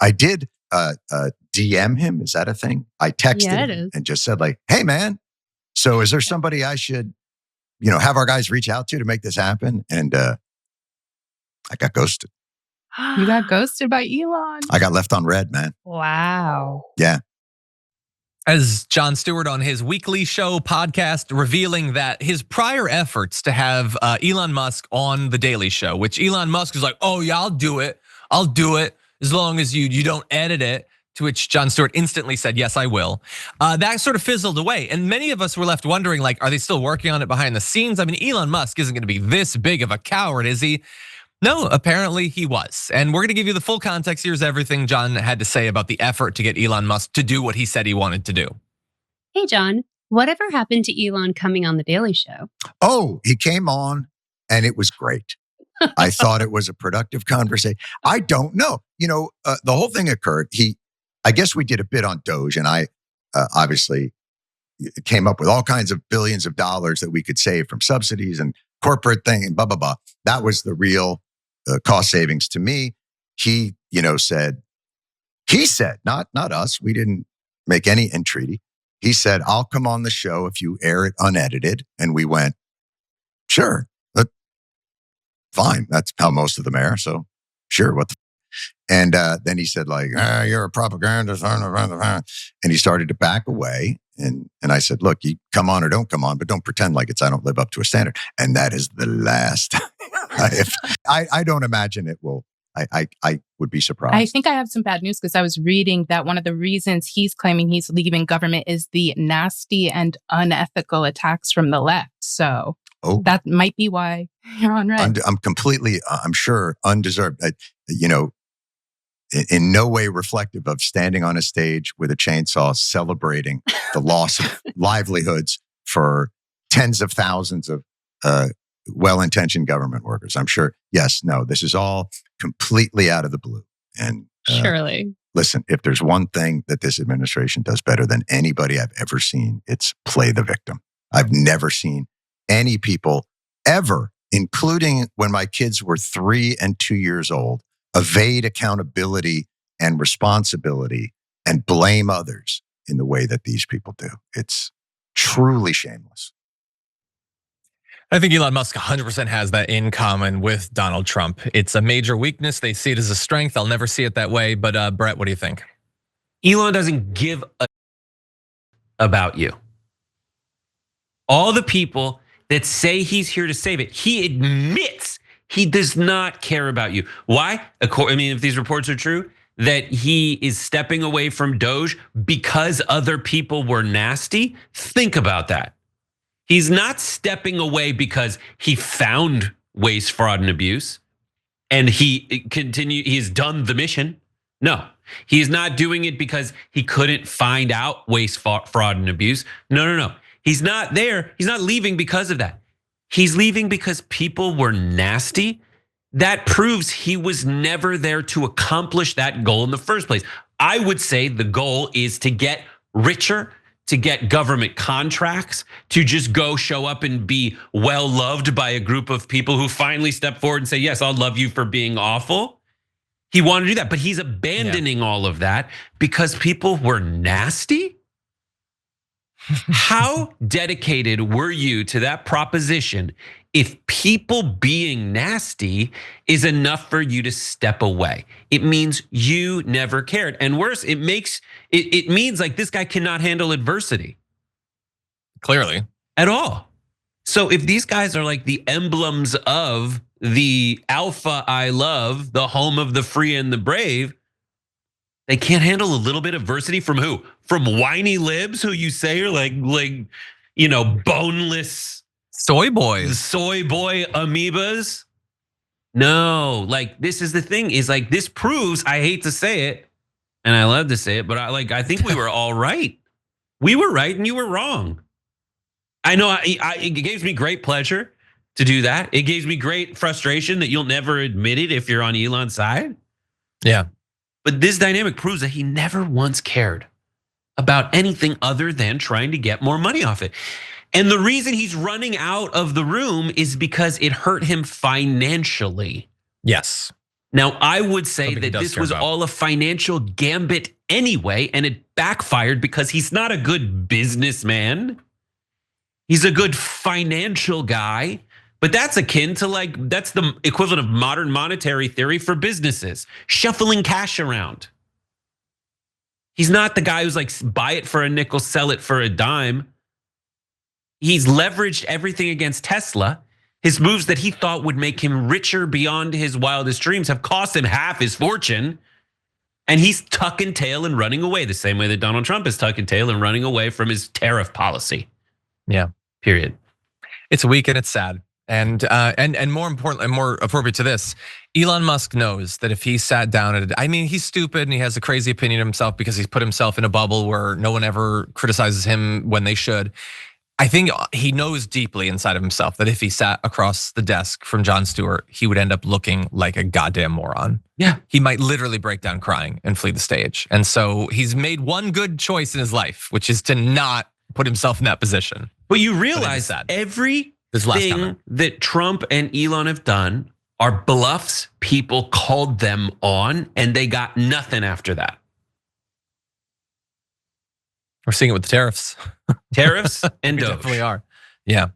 I did DM him. Is that a thing? I texted him and just said like, hey man, so is there somebody I should, have our guys reach out to make this happen? And I got ghosted. You got ghosted by Elon? I got left on red, man. Wow. Yeah. As Jon Stewart on his weekly show podcast revealing that his prior efforts to have Elon Musk on The Daily Show, which Elon Musk is like, oh yeah, I'll do it as long as you don't edit it. To which Jon Stewart instantly said, yes, I will. That sort of fizzled away. And many of us were left wondering, like, are they still working on it behind the scenes? I mean, Elon Musk isn't gonna be this big of a coward, is he? No, apparently he was. And we're gonna give you the full context. Here's everything Jon had to say about the effort to get Elon Musk to do what he said he wanted to do. Hey, Jon, whatever happened to Elon coming on The Daily Show? Oh, he came on and it was great. I thought it was a productive conversation. I don't know. The whole thing occurred. I guess we did a bit on DOGE, and I obviously came up with all kinds of billions of dollars that we could save from subsidies and corporate thing and blah, blah, blah. That was the real cost savings to me. He said, not us. We didn't make any entreaty. He said, I'll come on the show if you air it unedited. And we went, sure, fine. That's how most of them air. So sure, what the and then he said, like, you're a propagandist. And he started to back away. And I said, look, you come on or don't come on, but don't pretend like I don't live up to a standard. And that is the last. I don't imagine it will. I would be surprised. I think I have some bad news because I was reading that one of the reasons he's claiming he's leaving government is the nasty and unethical attacks from the left. So that might be why you're on red. I'm completely, I'm sure, undeserved. In no way reflective of standing on a stage with a chainsaw celebrating the loss of livelihoods for tens of thousands of well-intentioned government workers. I'm sure, yes, no, this is all completely out of the blue. And surely. Listen, if there's one thing that this administration does better than anybody I've ever seen, it's play the victim. I've never seen any people ever, including when my kids were 3 and 2 years old, evade accountability and responsibility and blame others in the way that these people do. It's truly shameless. I think Elon Musk 100% has that in common with Donald Trump. It's a major weakness. They see it as a strength. I'll never see it that way. But Brett, what do you think? Elon doesn't give a about you. All the people that say he's here to save it, he admits he does not care about you. Why? I mean, if these reports are true, that he is stepping away from DOGE because other people were nasty. Think about that. He's not stepping away because he found waste, fraud, and abuse, and he's done the mission. No, he's not doing it because he couldn't find out waste, fraud, and abuse. No. He's not there. He's not leaving because of that. He's leaving because people were nasty. That proves he was never there to accomplish that goal in the first place. I would say the goal is to get richer, to get government contracts, to just go show up and be well loved by a group of people who finally step forward and say, yes, I'll love you for being awful. He wanted to do that, but he's abandoning all of that because people were nasty. How dedicated were you to that proposition if people being nasty is enough for you to step away? It means you never cared. And worse, it means like this guy cannot handle adversity. Clearly. At all. So if these guys are like the emblems of the alpha I love, the home of the free and the brave, they can't handle a little bit of adversity from who? From whiny libs who you say are like boneless soy boys, soy boy amoebas. No, like this is the thing is like this proves, I hate to say it and I love to say it, but I think we were all right. We were right and you were wrong. I know it gives me great pleasure to do that. It gives me great frustration that you'll never admit it if you're on Elon's side. Yeah. But this dynamic proves that he never once cared about anything other than trying to get more money off it. And the reason he's running out of the room is because it hurt him financially. Yes. Now, I would say that this was all a financial gambit anyway, and it backfired because he's not a good businessman. He's a good financial guy, but that's akin to that's the equivalent of modern monetary theory for businesses, shuffling cash around. He's not the guy who's like, buy it for a nickel, sell it for a dime. He's leveraged everything against Tesla. His moves that he thought would make him richer beyond his wildest dreams have cost him half his fortune. And he's tucking tail and running away the same way that Donald Trump is tucking tail and running away from his tariff policy. Yeah. Period. It's weak and it's sad. And more importantly, more appropriate to this, Elon Musk knows that if he sat down he's stupid and he has a crazy opinion of himself because he's put himself in a bubble where no one ever criticizes him when they should. I think he knows deeply inside of himself that if he sat across the desk from Jon Stewart, he would end up looking like a goddamn moron. Yeah. He might literally break down crying and flee the stage. And so he's made one good choice in his life, which is to not put himself in that position. But you realize that everything that Trump and Elon have done are bluffs people called them on, and they got nothing after that. We're seeing it with the tariffs. Tariffs and we DOGE. definitely are. Yeah.